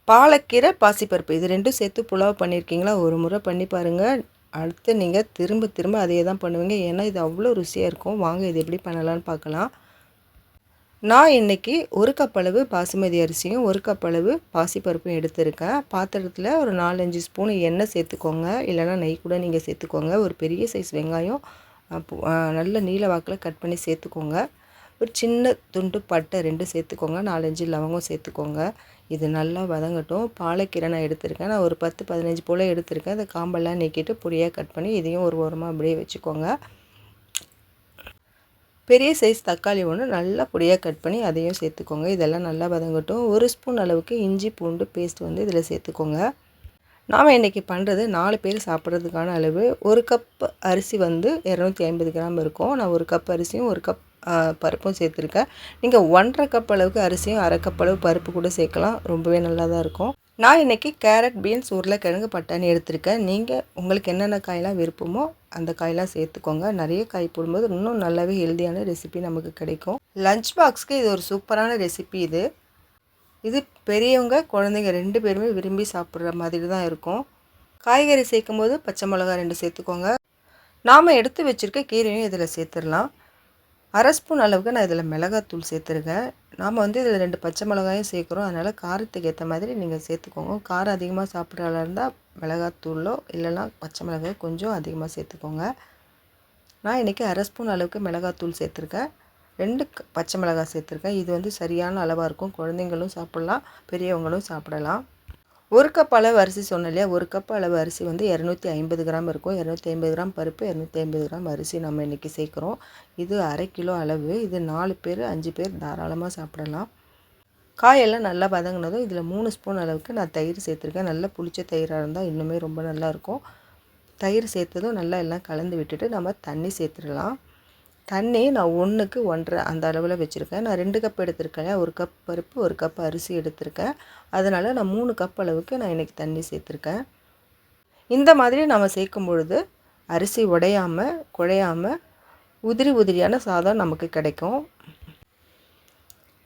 பாலக்கீரை, பாசிப்பருப்பு இது 2ம் சேர்த்து புலாவ் பண்ணியிருக்கீங்களா? ஒரு முறை பண்ணி பாருங்கள். அடுத்து நீங்கள் திரும்ப திரும்ப அதே தான் பண்ணுவீங்க. ஏன்னா இது அவ்வளோ ருசியாக இருக்கும். வாங்க இது எப்படி பண்ணலான்னு பார்க்கலாம். நான் இன்றைக்கி 1 கப் அளவு பாசுமதி அரிசியும் 1 கப் அளவு பாசிப்பருப்பும் எடுத்திருக்கேன். பாத்திரத்தில் ஒரு 4-5 ஸ்பூன் எண்ணெய் சேர்த்துக்கோங்க. இல்லைனா நெய் கூட நீங்கள் சேர்த்துக்கோங்க. ஒரு பெரிய சைஸ் வெங்காயம் நல்ல நீல வாக்கில் கட் பண்ணி சேர்த்துக்கோங்க. ஒரு சின்ன துண்டு பட்டை 2 சேர்த்துக்கோங்க. 4-5 லவங்கம் சேர்த்துக்கோங்க. இது நல்லா வதங்கட்டும். பாலக்கீரை நான் எடுத்திருக்கேன். நான் ஒரு 10-15 போல் எடுத்திருக்கேன். இந்த காம்பெல்லாம் நீக்கிட்டு பொடியாக கட் பண்ணி இதையும் ஒரு ஓரமாக அப்படியே வச்சுக்கோங்க. பெரிய சைஸ் தக்காளி ஒன்று நல்லா பொடியாக கட் பண்ணி அதையும் சேர்த்துக்கோங்க. இதெல்லாம் நல்லா வதங்கட்டும். 1 ஸ்பூன் அளவுக்கு இஞ்சி பூண்டு பேஸ்ட் வந்து இதில் சேர்த்துக்கோங்க. நாம் இன்றைக்கி பண்ணுறது 4 பேர் சாப்பிட்றதுக்கான அளவு. 1 கப் அரிசி வந்து 250 கிராம் இருக்கும். நான் 1 கப் அரிசியும் 1 கப் பருப்பும் சேர்த்துருக்கேன். நீங்கள் 1.5 கப் அளவுக்கு அரிசியும் 1/2 கப் அளவு பருப்பு கூட சேர்க்கலாம். ரொம்பவே நல்லா தான் இருக்கும். நான் இன்றைக்கி கேரட், பீன்ஸ், உருளைக்கிழங்கு, பட்டாணி எடுத்திருக்கேன். நீங்கள் உங்களுக்கு என்னென்ன காயெல்லாம் விருப்பமோ அந்த காயெல்லாம் சேர்த்துக்கோங்க. நிறைய காய் போடும்போது இன்னும் நல்லாவே ஹெல்த்தியான ரெசிபி நமக்கு கிடைக்கும். லஞ்ச் பாக்ஸ்க்கு இது ஒரு சூப்பரான ரெசிபி. இது பெரியவங்க குழந்தைங்க 2 பேருமே விரும்பி சாப்பிட்ற மாதிரி தான் இருக்கும். காய்கறி சேர்க்கும் போது பச்சை மிளகா 2 சேர்த்துக்கோங்க. நாம் எடுத்து வச்சுருக்க கீரையும் இதில் சேர்த்துடலாம். 1/2 ஸ்பூன் அளவுக்கு நான் இதில் மிளகாத்தூள் சேர்த்துருக்கேன். நாம் வந்து இதில் 2 பச்சை மிளகாயும் சேர்க்குறோம். அதனால் காரத்துக்கு ஏற்ற மாதிரி நீங்கள் சேர்த்துக்கோங்க. காரம் அதிகமாக சாப்பிட்றதா இருந்தால் மிளகாத்தூளோ இல்லைனா பச்சை மிளகாய் கொஞ்சம் அதிகமாக சேர்த்துக்கோங்க. நான் இன்றைக்கி 1/2 ஸ்பூன் அளவுக்கு மிளகாத்தூள் சேர்த்துருக்கேன். 2 பச்சை மிளகாய் சேர்த்துருக்கேன். இது வந்து சரியான அளவாக இருக்கும். குழந்தைங்களும் சாப்பிட்லாம், பெரியவங்களும் சாப்பிடலாம். 1 கப் அளவு அரிசி சொன்னேன் இல்லையா? 1 கப் அளவு அரிசி வந்து 250 கிராம் இருக்கும். 250 கிராம் பருப்பு, 250 கிராம் அரிசி நம்ம இன்றைக்கி சேர்க்குறோம். இது 1/2 கிலோ அளவு. இது 4 பேர் 5 பேர் தாராளமாக சாப்பிடலாம். காயெல்லாம் நல்லா வதங்கினதும் இதில் 3 ஸ்பூன் அளவுக்கு நான் தயிர் சேர்த்துருக்கேன். நல்லா புளிச்ச தயிராக இருந்தால் இன்னுமே ரொம்ப நல்லாயிருக்கும். தயிர் சேர்த்ததும் நல்லா எல்லாம் கலந்து விட்டுட்டு நம்ம தண்ணி சேர்த்துடலாம். தண்ணி நான் 1க்கு 1.5 அந்த அளவில் வச்சுருக்கேன். நான் 2 கப் எடுத்திருக்கேன். 1 கப் பருப்பு 1 கப் அரிசி எடுத்திருக்கேன். அதனால் நான் 3 கப் அளவுக்கு நான் இன்றைக்கி தண்ணி சேர்த்துருக்கேன். இந்த மாதிரி நம்ம சேர்க்கும் பொழுது அரிசி உடையாமல் குழையாமல் உதிரி உதிரியான சாதம் நமக்கு கிடைக்கும்.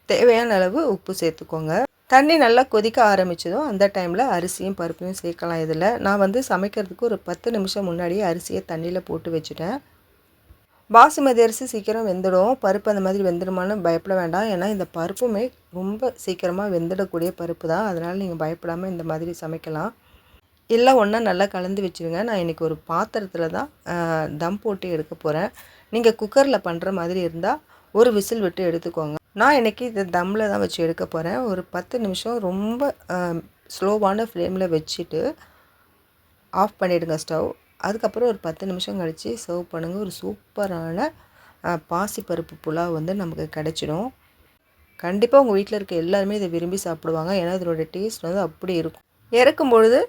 தேவையான அளவு உப்பு சேர்த்துக்கோங்க. தண்ணி நல்லா கொதிக்க ஆரம்பித்ததும் அந்த டைமில் அரிசியும் பருப்பையும் சேர்க்கலாம். இதில் நான் வந்து சமைக்கிறதுக்கு ஒரு 10 நிமிஷம் முன்னாடியே அரிசியை தண்ணியில் போட்டு வச்சுட்டேன். பாசுமதி அரிசி சீக்கிரம் வெந்துடும். பருப்பு அந்த மாதிரி வெந்துடுமான்னு பயப்பட வேண்டாம். ஏன்னா இந்த பருப்புமே ரொம்ப சீக்கிரமாக வெந்துடக்கூடிய பருப்பு தான். அதனால் நீங்கள் பயப்படாமல் இந்த மாதிரி சமைக்கலாம். எல்லாம் ஒன்றா நல்லா கலந்து வச்சுருங்க. நான் இன்றைக்கி ஒரு பாத்திரத்தில் தான் தம் போட்டு எடுக்க போகிறேன். நீங்கள் குக்கரில் பண்ணுற மாதிரி இருந்தால் ஒரு விசில் விட்டு எடுத்துக்கோங்க. நான் இன்றைக்கி இதை தம்மில் தான் வச்சு எடுக்க போகிறேன். ஒரு 10 நிமிஷம் ரொம்ப ஸ்லோவான ஃப்ளேமில் வச்சுட்டு ஆஃப் பண்ணிவிடுங்க ஸ்டவ். அதுக்கப்புறம் ஒரு 10 நிமிஷம் கழித்து சர்வ் பண்ணுங்கள். ஒரு சூப்பரான பாசிப்பருப்பு புலாவ் வந்து நமக்கு கிடச்சிடும். கண்டிப்பாக உங்கள் வீட்டில் இருக்க எல்லாருமே இதை விரும்பி சாப்பிடுவாங்க. ஏன்னா இதோட டேஸ்ட் வந்து அப்படி இருக்கும். இறக்கும் பொழுது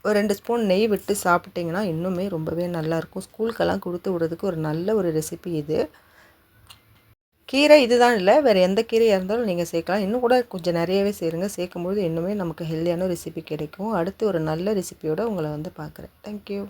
ஒரு 2 ஸ்பூன் நெய் விட்டு சாப்பிட்டிங்கன்னா இன்னுமே ரொம்பவே நல்லாயிருக்கும். ஸ்கூலுக்கெல்லாம் கொடுத்து விடுறதுக்கு ஒரு நல்ல ஒரு ரெசிபி இது. கீரை இதுதான் இல்லை, வேறு எந்த கீரையாக இருந்தாலும் நீங்கள் சேர்க்கலாம். இன்னும் கூட கொஞ்சம் நிறையவே சேருங்க. சேர்க்கும்போது இன்னுமே நமக்கு ஹெல்த்தியான ரெசிபி கிடைக்கும். அடுத்து ஒரு நல்ல ரெசிபியோடு உங்களை வந்து பார்க்குறேன். தேங்க்யூ.